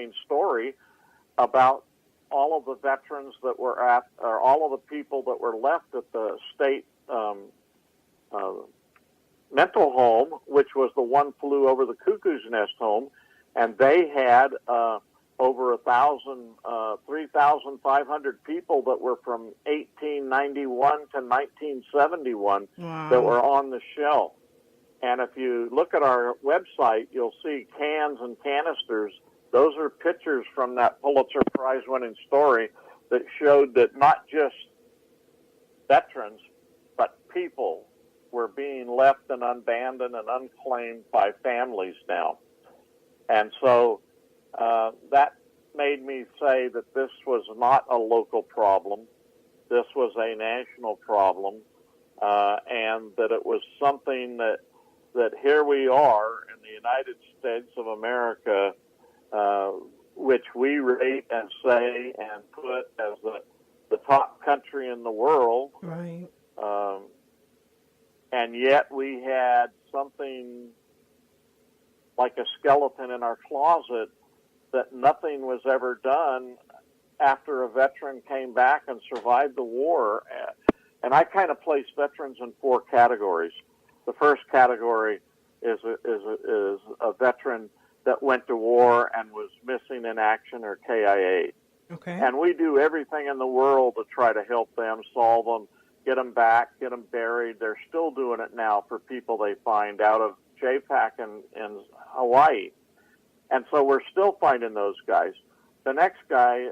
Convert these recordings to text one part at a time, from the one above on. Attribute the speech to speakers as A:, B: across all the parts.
A: running story about all of the veterans that were or all of the people that were left at the state mental home, which was the One Flew Over the Cuckoo's Nest home, and they had over 3,500 people that were from 1891 to 1971 that were on the shelf. And if you look at our website, you'll see cans and canisters. Those are pictures from that Pulitzer Prize-winning story that showed that not just veterans, but people were being left and abandoned and unclaimed by families now. And so that made me say that this was not a local problem. This was a national problem, and that it was something that here we are in the United States of America, which we rate and say and put as the top country in the world.
B: Right.
A: And yet we had something like a skeleton in our closet that nothing was ever done after a veteran came back and survived the war. And I kind of place veterans in four categories. The first category is a veteran that went to war and was missing in action or KIA.
B: Okay.
A: And we do everything in the world to try to help them, solve them, get them back, get them buried. They're still doing it now for people they find out of JPAC in Hawaii. And so we're still finding those guys. The next guy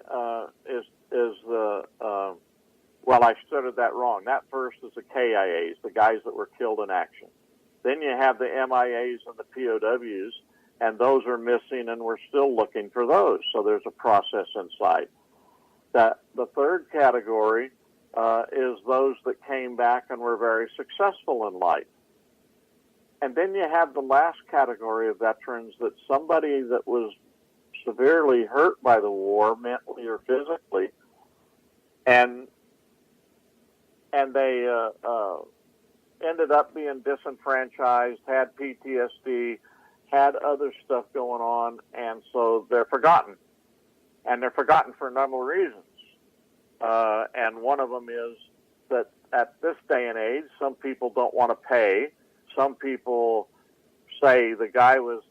A: is the, well, I started that wrong. That first is the KIAs, the guys that were killed in action. Then you have the MIAs and the POWs, and those are missing, and we're still looking for those. So there's a process inside. The third category is those that came back and were very successful in life. And then you have the last category of veterans, that somebody that was severely hurt by the war, mentally or physically, and they ended up being disenfranchised, had PTSD, had other stuff going on, and so they're forgotten. And they're forgotten for a number of reasons. And one of them is that at this day and age, some people don't want to pay. Some people say the guy was,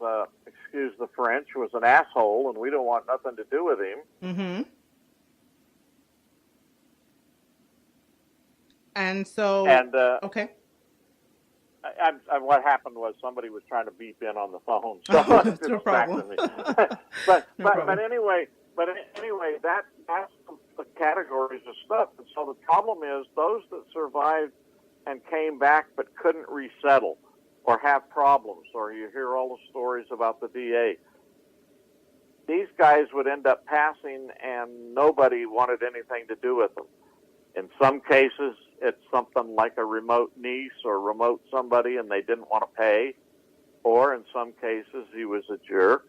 A: excuse the French, was an asshole, and we don't want nothing to do with him.
B: Mm-hmm. And so, okay.
A: What happened was somebody was trying to beep in on the phone, so
B: that's no problem.
A: Me. but anyway, that's the categories of stuff. And so the problem is those that survived and came back but couldn't resettle or have problems, or you hear all the stories about the VA. These guys would end up passing and nobody wanted anything to do with them. In some cases, it's something like a remote niece or remote somebody and they didn't want to pay. Or in some cases, he was a jerk.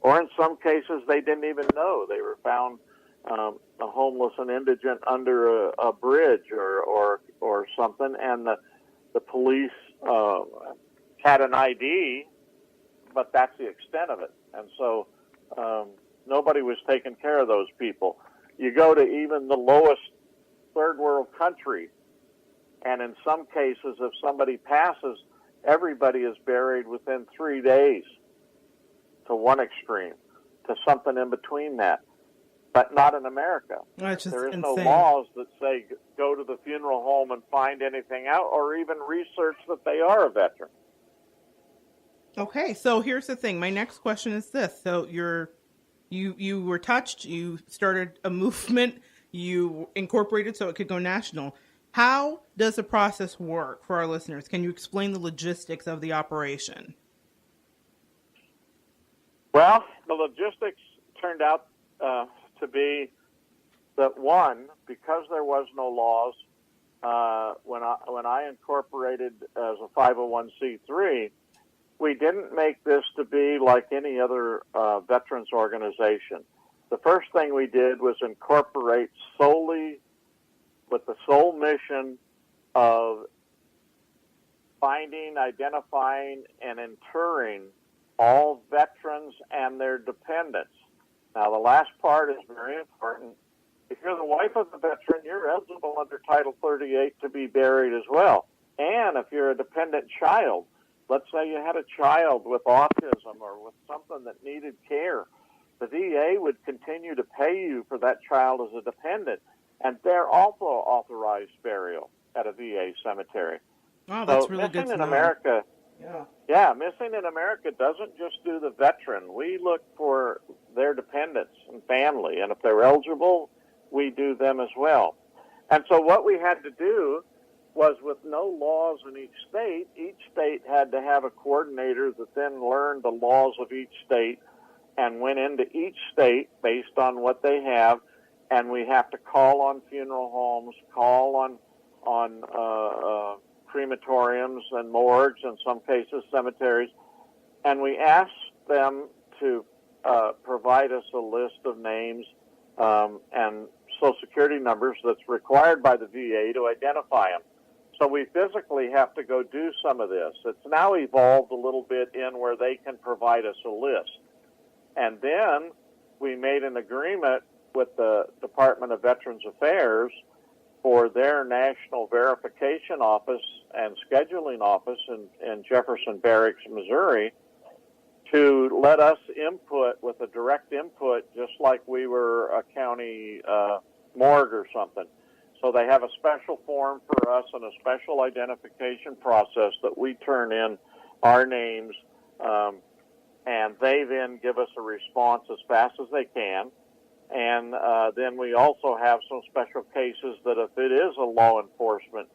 A: Or in some cases, they didn't even know. They were found a homeless and indigent under a bridge or something, and the police had an ID, but that's the extent of it. And so nobody was taking care of those people. You go to even the lowest third world country, and in some cases, if somebody passes, everybody is buried within 3 days, to one extreme, to something in between that. But not in America.
B: That's just
A: there is
B: insane.
A: No laws that say go to the funeral home and find anything out, or even research that they are a veteran.
B: Okay, so here's the thing. My next question is this. So you were touched, you started a movement, you incorporated so it could go national. How does the process work for our listeners? Can you explain the logistics of the operation?
A: Well, the logistics turned out to be that, one, because there was no laws, when I incorporated as a 501c3, we didn't make this to be like any other veterans organization. The first thing we did was incorporate solely with the sole mission of finding, identifying, and interring all veterans and their dependents. Now, the last part is very important. If you're the wife of a veteran, you're eligible under Title 38 to be buried as well. And if you're a dependent child, let's say you had a child with autism or with something that needed care, the VA would continue to pay you for that child as a dependent, and they're also authorized burial at a VA cemetery.
B: Oh, that's
A: So
B: really good
A: Missing
B: to
A: in
B: know.
A: America,
B: Yeah.
A: Missing in America doesn't just do the veteran. We look for their dependents and family, and if they're eligible, we do them as well. And so what we had to do was, with no laws in each state had to have a coordinator that then learned the laws of each state and went into each state based on what they have, and we have to call on funeral homes, call on crematoriums and morgues, in some cases cemeteries, and we ask them to provide us a list of names and Social Security numbers that's required by the VA to identify them. So we physically have to go do some of this. It's now evolved a little bit in where they can provide us a list. And then we made an agreement with the Department of Veterans Affairs for their National Verification Office and Scheduling Office in Jefferson Barracks, Missouri, to let us input with a direct input, just like we were a county morgue or something. So they have a special form for us and a special identification process that we turn in our names, and they then give us a response as fast as they can. And then we also have some special cases that if it is a law enforcement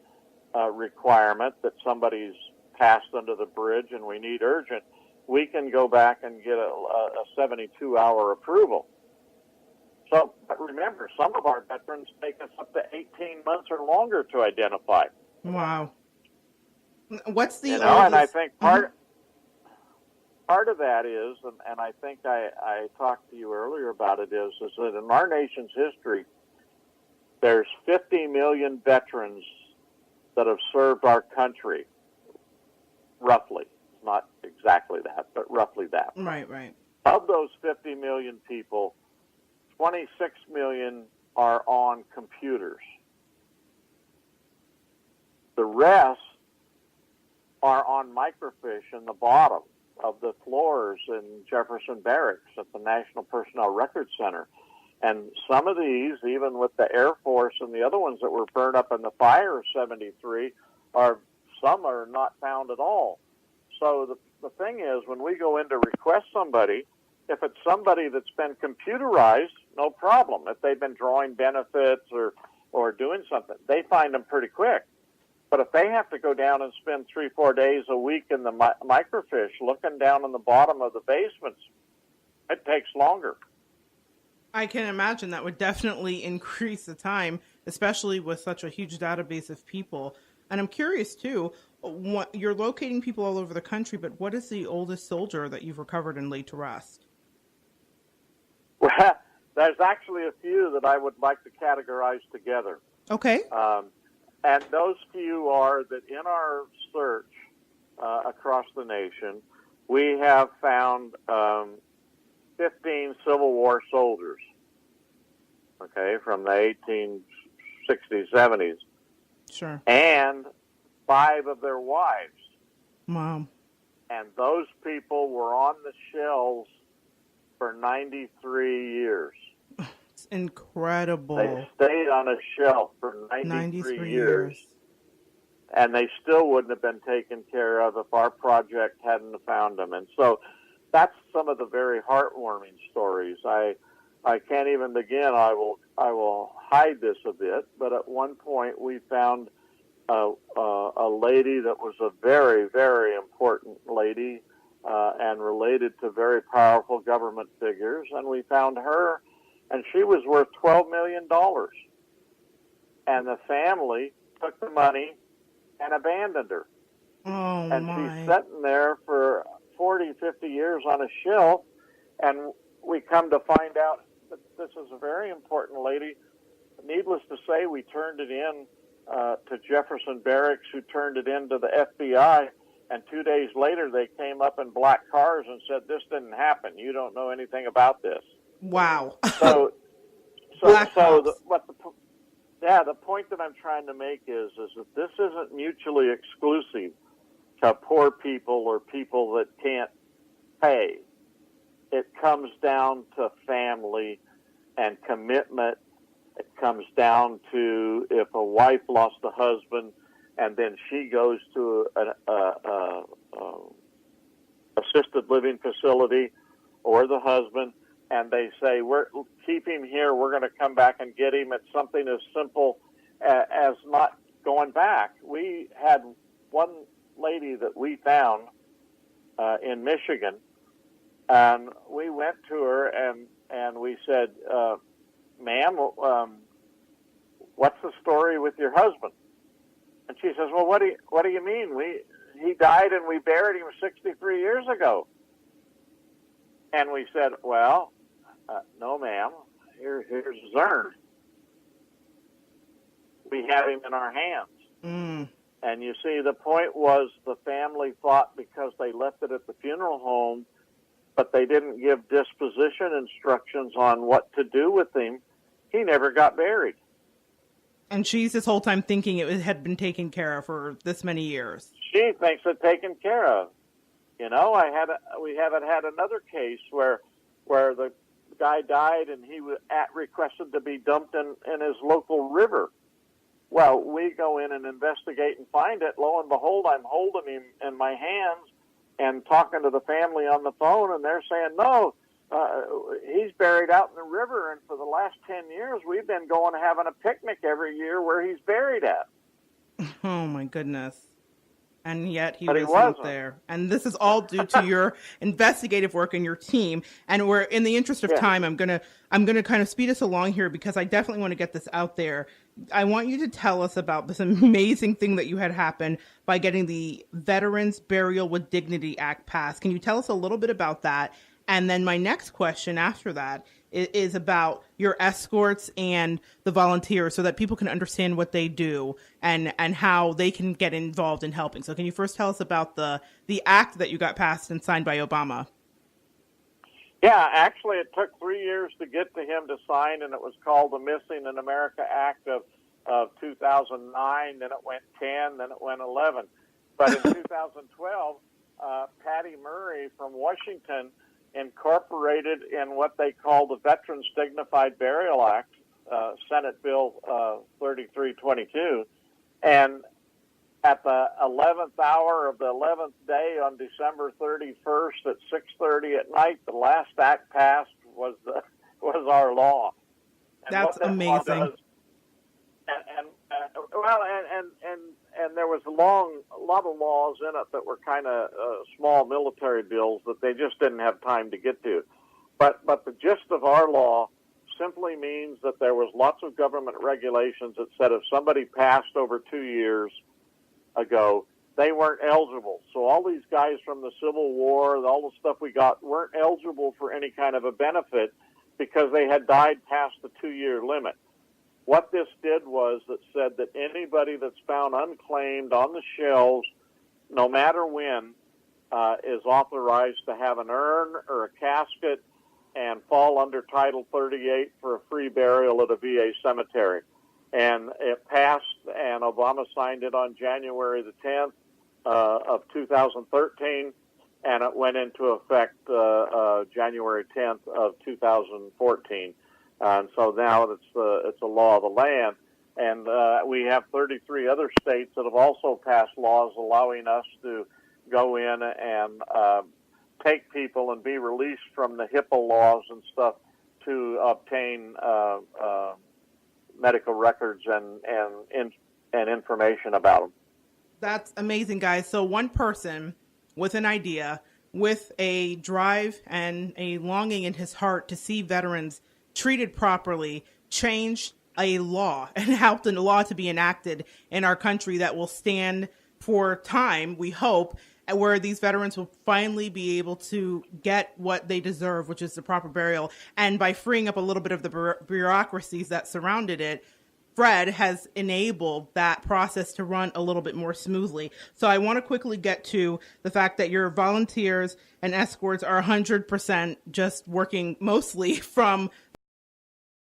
A: requirement that somebody's passed under the bridge and we need urgent, we can go back and get a 72-hour approval. So, but remember, some of our veterans take us up to 18 months or longer to identify.
B: Wow. What's the
A: oldest? And I think part of that is, and I think I talked to you earlier about it, is that in our nation's history, there's 50 million veterans that have served our country, roughly. Not exactly that, but roughly that.
B: Right.
A: Of those 50 million people, 26 million are on computers. The rest are on microfiche in the bottom of the floors in Jefferson Barracks at the National Personnel Records Center. And some of these, even with the Air Force and the other ones that were burned up in the fire of 73, some are not found at all. So the thing is, when we go in to request somebody, if it's somebody that's been computerized, no problem. If they've been drawing benefits or doing something, they find them pretty quick. But if they have to go down and spend 3-4 days a week in the microfiche looking down in the bottom of the basements, it takes longer.
B: I can imagine that would definitely increase the time, especially with such a huge database of people. And I'm curious, too, you're locating people all over the country, but what is the oldest soldier that you've recovered and laid to rest?
A: Well, there's actually a few that I would like to categorize together.
B: Okay.
A: And those few are that in our search across the nation, we have found 15 Civil War soldiers, okay, from the 1860s, 70s.
B: Sure.
A: And 5 of their wives.
B: Wow.
A: And those people were on the shelves for 93 years.
B: It's incredible.
A: They stayed on a shelf for 93 years. And they still wouldn't have been taken care of if our project hadn't found them. And so that's some of the very heartwarming stories. I can't even begin. I will hide this a bit, but at one point we found a lady that was a very, very important lady and related to very powerful government figures, and we found her, and she was worth $12 million. And the family took the money and abandoned her.
B: Oh,
A: and
B: my.
A: She's sitting there for 40, 50 years on a shelf, and we come to find out that this is a very important lady. Needless to say, we turned it in to Jefferson Barracks, who turned it in to the FBI, and 2 days later they came up in black cars and said, "This didn't happen. You don't know anything about this."
B: Wow.
A: So,
B: Black
A: so
B: Ops.
A: the point that I'm trying to make is that this isn't mutually exclusive to poor people or people that can't pay. It comes down to family and commitment. It comes down to if a wife lost a husband and then she goes to an assisted living facility, or the husband, and they say, keep him here, we're going to come back and get him. It's something as simple as not going back. We had one lady that we found in Michigan, and we went to her and we said, ma'am, what's the story with your husband? And she says, well, what do you mean? He died and we buried him 63 years ago. And we said, well, no, ma'am. Here's his urn. We have him in our hands.
B: Mm.
A: And you see, the point was the family thought because they left it at the funeral home, but they didn't give disposition instructions on what to do with him, he never got buried.
B: And she's this whole time thinking it had been taken care of for this many years.
A: She thinks it taken care of. You know, we haven't had another case where the guy died and he requested to be dumped in his local river. Well, we go in and investigate and find it. Lo and behold, I'm holding him in my hands and talking to the family on the phone, and they're saying, no, he's buried out in the river, and for the last 10 years, we've been going and having a picnic every year where he's buried at.
B: Oh, my goodness. And yet he
A: wasn't
B: wasn't there. And this is all due to your investigative work and your team. And we're in the interest of time, I'm gonna kind of speed us along here because I definitely want to get this out there. I want you to tell us about this amazing thing that you had happen by getting the Veterans Burial with Dignity Act passed. Can you tell us a little bit about that? And then my next question after that is about your escorts and the volunteers so that people can understand what they do and how they can get involved in helping. So can you first tell us about the act that you got passed and signed by Obama?
A: Yeah, actually it took 3 years to get to him to sign, and it was called the Missing in America Act of 2009, then it went 10, then it went 11. But in 2012, Patty Murray from Washington incorporated in what they call the Veterans Dignified Burial Act, Senate Bill 3322, and at the 11th hour of the 11th day on December 31st at 6:30 at night, the last act passed was our law. And
B: that's amazing.
A: And there was a lot of laws in it that were kind of small military bills that they just didn't have time to get to. But the gist of our law simply means that there was lots of government regulations that said if somebody passed over 2 years ago, they weren't eligible. So all these guys from the Civil War, all the stuff we got, weren't eligible for any kind of a benefit because they had died past the 2-year limit. What this did was that said that anybody that's found unclaimed on the shelves, no matter when, is authorized to have an urn or a casket and fall under Title 38 for a free burial at a VA cemetery. And it passed, and Obama signed it on January the 10th of 2013, and it went into effect January 10th of 2014. And so now it's a law of the land. And we have 33 other states that have also passed laws allowing us to go in and take people and be released from the HIPAA laws and stuff to obtain medical records and information about them.
B: That's amazing, guys. So one person with an idea, with a drive and a longing in his heart to see veterans treated properly, changed a law and helped a law to be enacted in our country that will stand for time, we hope, where these veterans will finally be able to get what they deserve, which is the proper burial. And by freeing up a little bit of the bureaucracies that surrounded it, Fred has enabled that process to run a little bit more smoothly. So I want to quickly get to the fact that your volunteers and escorts are 100% just working mostly from